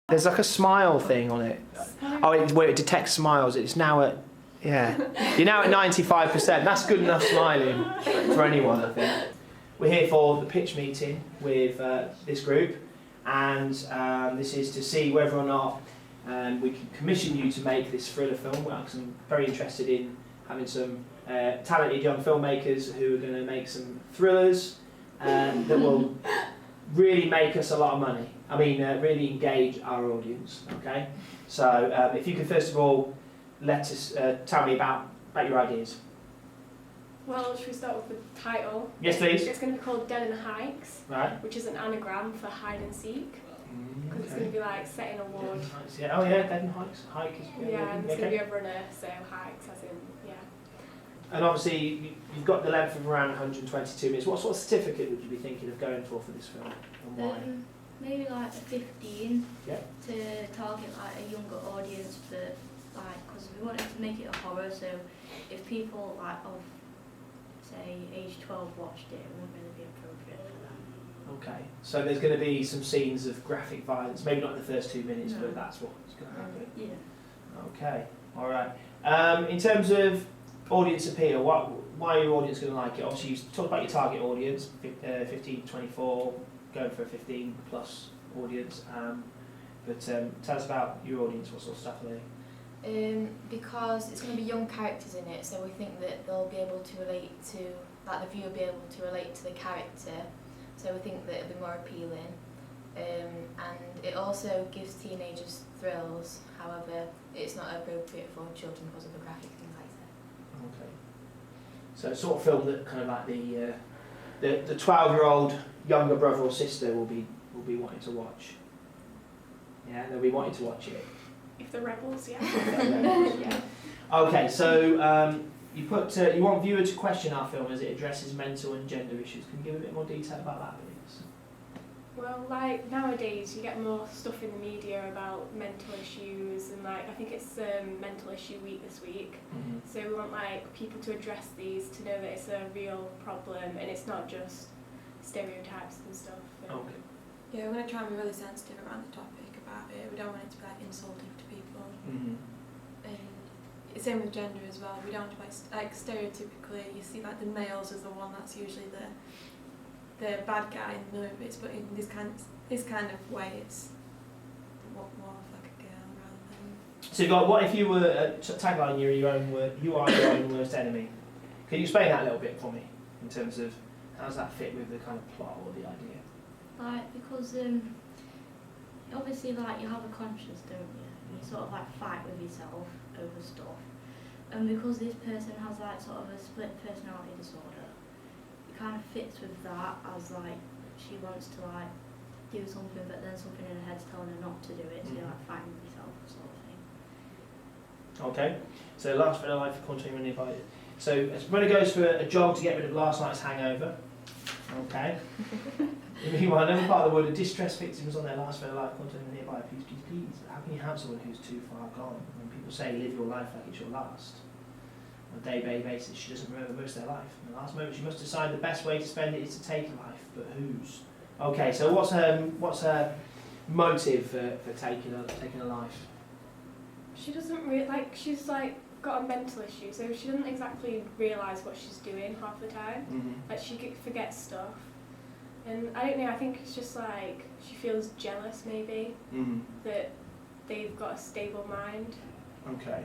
There's like a smile thing on it. Oh, where it detects smiles. It's now at, yeah. You're now at 95%. That's good enough smiling for anyone, I think. We're here for the pitch meeting with this group, and this is to see whether or not we can commission you to make this thriller film. Well, 'cause I'm very interested in having some talented young filmmakers who are going to make some thrillers that will really make us a lot of money. I mean, really engage our audience. Okay, so if you could first of all let us tell me about your ideas. Well, should we start with the title? Yes, please. It's going to be called Dead in Hikes, Right. which is an anagram for hide and seek. Because it's going to be like set in a wood. Yeah. Oh yeah, Dead in Hikes. Hike is. Yeah, and there's going to be a runner, so hikes as in, yeah. And obviously, you've got the length of around 122 minutes. What sort of certificate would you be thinking of going for this film, and why? Maybe like a 15 Yeah. to target like a younger audience that because we wanted to make it a horror, so if people like of say age 12 watched it, it wouldn't really be appropriate for them. Okay, so there's going to be some scenes of graphic violence, maybe not in the first 2 minutes, but that's what's going to happen. Yeah. Okay, all right. In terms of audience appeal, why are your audience going to like it? Obviously, you talked about your target audience, 15 to 24, going for a 15 plus audience. But tell us about your audience. What sort of stuff are they? Because it's going to be young characters in it, so we think that they'll be able to relate to, like the viewer will be able to relate to the character, so we think that it'll be more appealing. And it also gives teenagers thrills, however it's not appropriate for children because of the graphic things like that. Okay. So sort of film that kind of like the 12-year-old younger brother or sister will be wanting to watch. Yeah, they'll be wanting to watch it. If they're rebels, yeah. Yeah. Okay, so you want viewers to question our film as it addresses mental and gender issues. Can you give a bit more detail about that, please? Well, like nowadays you get more stuff in the media about mental issues, and like I think it's Mental Issue Week this week. Mm-hmm. So we want like people to address these, to know that it's a real problem and it's not just stereotypes and stuff. Okay. Yeah, we're going to try and be really sensitive around the topic about it. We don't want it to be like insulting to people. Mm-hmm. And same with gender as well. We don't want to like stereotypically you see like the males as the one that's usually the bad guy in the movies, but in this kind of way it's more of like a girl rather than. So you got, what if you were tagline, you are your own worst enemy? Can you explain that a little bit for me in terms of how does that fit with the kind of plot or the idea? Like because obviously like you have a conscience, don't you? And you sort of like fight with yourself over stuff. And because this person has like sort of a split personality disorder, it kind of fits with that as like she wants to like do something, but then something in her head's telling her not to do it, so you're like fighting with yourself sort of thing. Okay, so last bit of life for Courtney when invited. So everybody goes for a jog to get rid of last night's hangover. Okay. Meanwhile, another part of the world, a distressed victims on their last bit of life content nearby. Please, please, please. How can you help someone who's too far gone? When people say live your life like it's your last, on a day-by-day basis, she doesn't remember most of their life. In the last moment, she must decide the best way to spend it is to take a life, but whose? Okay, so what's her motive for taking a life? She doesn't she's like got a mental issue, so she doesn't exactly realise what she's doing half the time. Mm-hmm. Like she forgets stuff, and I don't know. I think it's just like she feels jealous maybe that they've got a stable mind. Okay.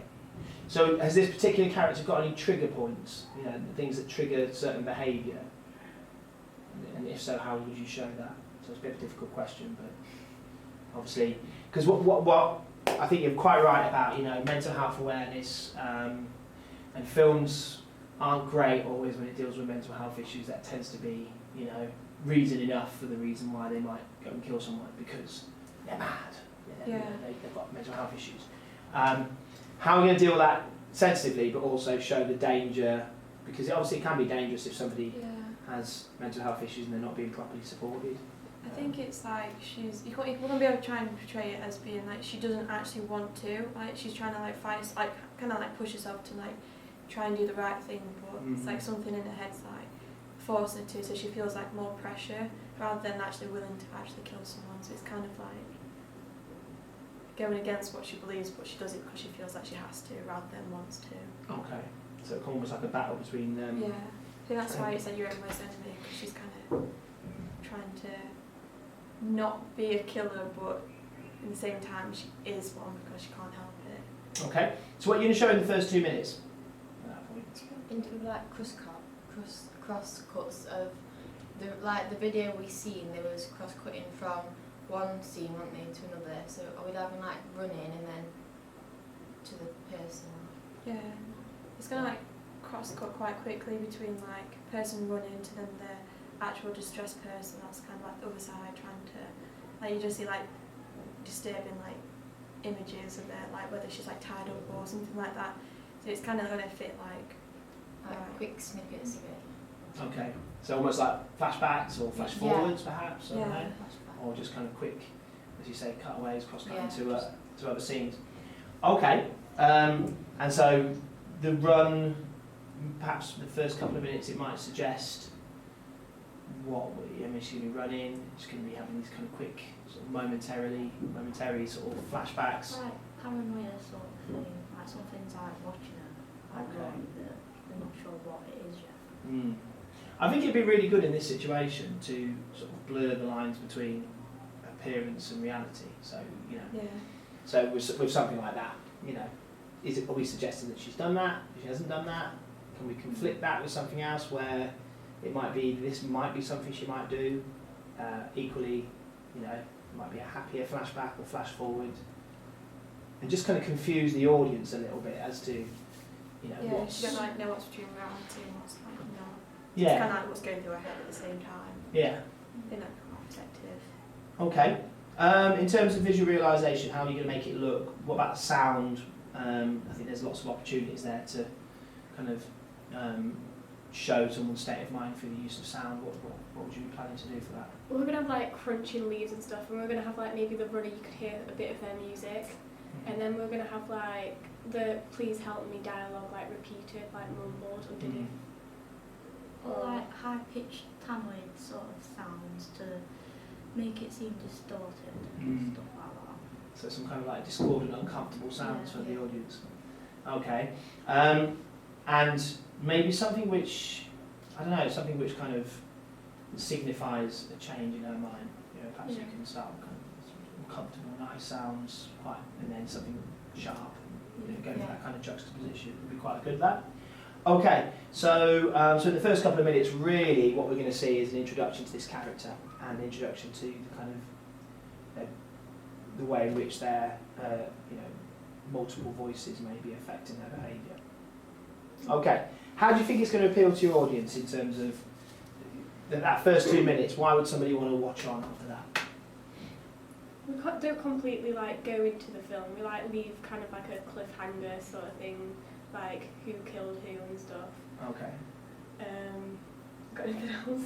So has this particular character got any trigger points? You know, things that trigger certain behaviour. And if so, how would you show that? So it's a bit of a difficult question, but obviously, because what I think you're quite right about, you know, mental health awareness, and films aren't great always when it deals with mental health issues. That tends to be, you know, reason enough for the reason why they might go and kill someone because they're mad. You know, they've got mental health issues. How are we going to deal with that sensitively, but also show the danger? Because obviously it can be dangerous if somebody has mental health issues and they're not being properly supported. I think it's like you're going to be able to try and portray it as being like she doesn't actually want to, like she's trying to like fight, like kind of like push herself to like try and do the right thing, but it's like something in her head's like forcing her to, so she feels like more pressure rather than actually willing to actually kill someone. So it's kind of like going against what she believes, but she does it because she feels like she has to rather than wants to. Okay. So it's almost like a battle between them. Yeah, I think that's why it's like your own worst enemy, because she's kind of trying to not be a killer, but at the same time she is one because she can't help it. Okay. So what are you going to show in the first 2 minutes? At that point. Into like cross cuts of the video we seen. There was cross cutting from one scene, weren't they, to another. So are we having like running and then to the person? Yeah, it's gonna like cross cut quite quickly between like person running to then the actual distressed person. That's kind of like the other side trying to, like, you just see like disturbing like images of it, like whether she's like tied up or something like that. So it's kind of gonna fit like quick snippets of it. Okay. So almost like flashbacks or flash forwards, perhaps. I don't know. Or just kind of quick, as you say, cutaways, cross-cutting to other scenes. Okay. And so the run, perhaps the first couple of minutes, it might suggest what she's going to be running. She's going to be having these kind of quick, sort of momentary sort of flashbacks. Like paranoia sort of thing, like something's like watching her. Like they're not sure what it is yet. Mm. I think it'd be really good in this situation to sort of blur the lines between appearance and reality. So, you know, so with something like that, you know, are we suggesting that she's done that? She hasn't done that? Can we conflict that with something else where it might be, this might be something she might do? Equally, you know, it might be a happier flashback or flash forward. And just kind of confuse the audience a little bit as to, you know, what's... she don't like know what's between reality and what's like not. Yeah. It's kind of like what's going through her head at the same time. Yeah. In that perspective. Okay. In terms of visual realisation, how are you going to make it look? What about sound? I think there's lots of opportunities there to kind of show someone's state of mind through the use of sound. What would you be planning to do for that? Well, we're going to have like crunching leaves and stuff, and we're going to have like maybe the runner, you could hear a bit of their music. And then we're going to have like the please help me dialogue like repeated, like mumbled underneath. Or like high-pitched tamid sort of sounds to make it seem distorted and stuff like that. So some kind of like discordant, uncomfortable sounds for the audience. Okay. And maybe something which, I don't know, something which kind of signifies a change in her mind. You know, perhaps you can start with kind of comfortable, nice sounds, and then something sharp, and go for that kind of juxtaposition. Would be quite good, that. Okay, so so in the first couple of minutes, really what we're going to see is an introduction to this character and an introduction to the kind of the way in which their multiple voices may be affecting their behaviour. Okay, how do you think it's going to appeal to your audience in terms of that first 2 minutes? Why would somebody want to watch on after that? We don't completely like go into the film. We like leave kind of like a cliffhanger sort of thing, like who killed who and stuff. Okay. Got anything else?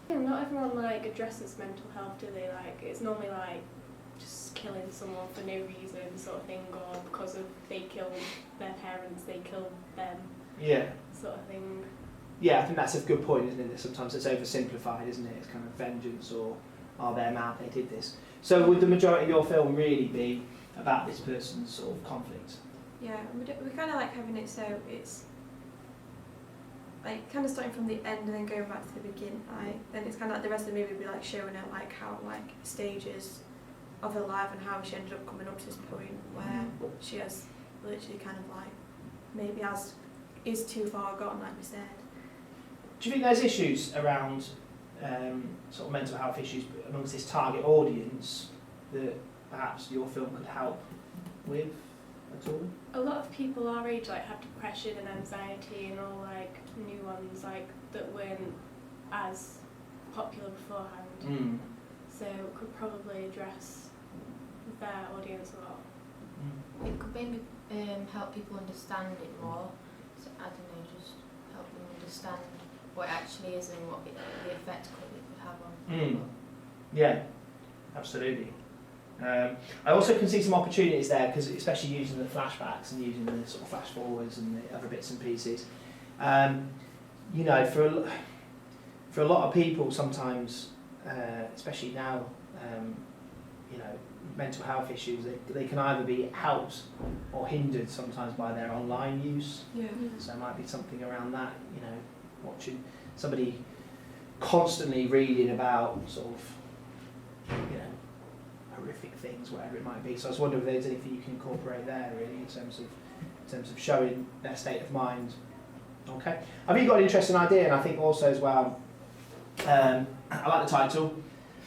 Not everyone like addresses mental health, do they? Like it's normally like just killing someone for no reason sort of thing, or because of they killed their parents, they killed them. Yeah. Sort of thing. Yeah, I think that's a good point, isn't it? That sometimes it's oversimplified, isn't it? It's kind of vengeance or, oh, they're mad, they did this. So would the majority of your film really be about this person's sort of conflict? Yeah, we kind of like having it so it's like kind of starting from the end and then going back to the beginning. Like then it's kind of like the rest of the movie would be like showing her like how like stages of her life and how she ended up coming up to this point where she has literally kind of like maybe is too far gone, like we said. Do you think there's issues around sort of mental health issues amongst this target audience that perhaps your film could help with at all? A lot of people our age like have depression and anxiety and all like new ones like that weren't as popular beforehand. So it could probably address their audience a lot. It could maybe help people understand it more. So I don't know, just help them understand what it actually is and what the effect it could have on people. Yeah, absolutely. I also can see some opportunities there, because especially using the flashbacks and using the sort of flash forwards and the other bits and pieces. You know, for a lot of people sometimes, especially now, you know, mental health issues, they can either be helped or hindered sometimes by their online use. Yeah. So it might be something around that, you know, watching somebody constantly reading about sort of, you know, horrific things, whatever it might be. So I was wondering if there's anything you can incorporate there, really, in terms of showing their state of mind. Okay. Have you got an interesting idea? And I think also as well, I like the title.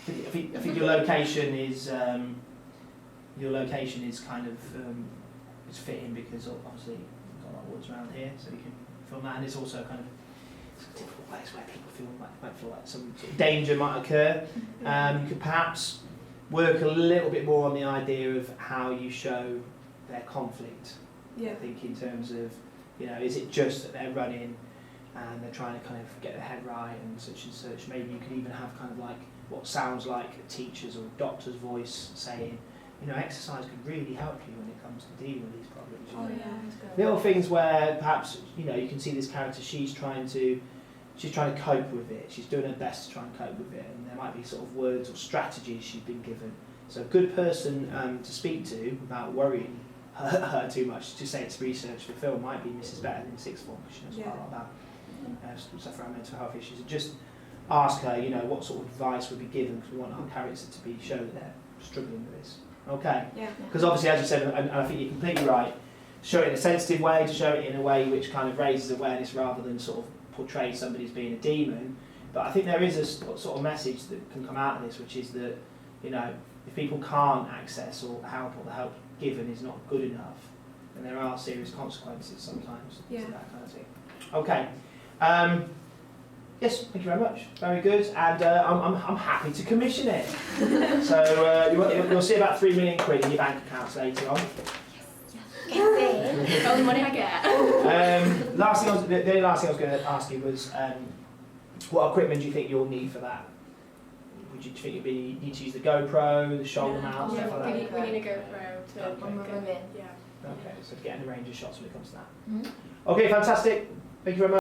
I think your location is kind of is fitting because obviously we've got a lot of woods around here, so you can film that, and it's also kind of it's a typical place where people might feel like some sort of danger might occur. You could perhaps work a little bit more on the idea of how you show their conflict. Yeah. I think in terms of, you know, is it just that they're running and they're trying to kind of get their head right and such and such? Maybe you could even have kind of like what sounds like a teacher's or a doctor's voice saying, you know, exercise could really help you when it comes to dealing with these problems. Oh You know? yeah. Little things where perhaps, you know, you can see this character, she's trying to cope with it. She's doing her best to try and cope with it, and there might be sort of words or strategies she's been given. So a good person to speak to without worrying her too much, to say it's research for film, might be Mrs. Better in sixth form, because she knows quite a lot about stuff around mental health issues. And just ask her, you know, what sort of advice would be given, because we want our characters to be shown that they're struggling with this. Okay? Yeah. Because obviously, as you said, and I think you're completely right, show it in a sensitive way, to show it in a way which kind of raises awareness rather than sort of portray somebody as being a demon. But I think there is a sort of message that can come out of this, which is that, you know, if people can't access or help, or the help given is not good enough, then there are serious consequences sometimes to that kind of thing. Okay. Yes, thank you very much. Very good, and I'm happy to commission it. So you'll see about £3 million in your bank accounts later on. Yes. All the money I get. The only last thing I was going to ask you was, what equipment do you think you'll need for that? Do you think you need to use the GoPro, the shoulder mount, stuff like that? We need a GoPro to Okay. yeah. Okay, so to get in the range of shots when it comes to that. Mm-hmm. Okay, fantastic. Thank you very much.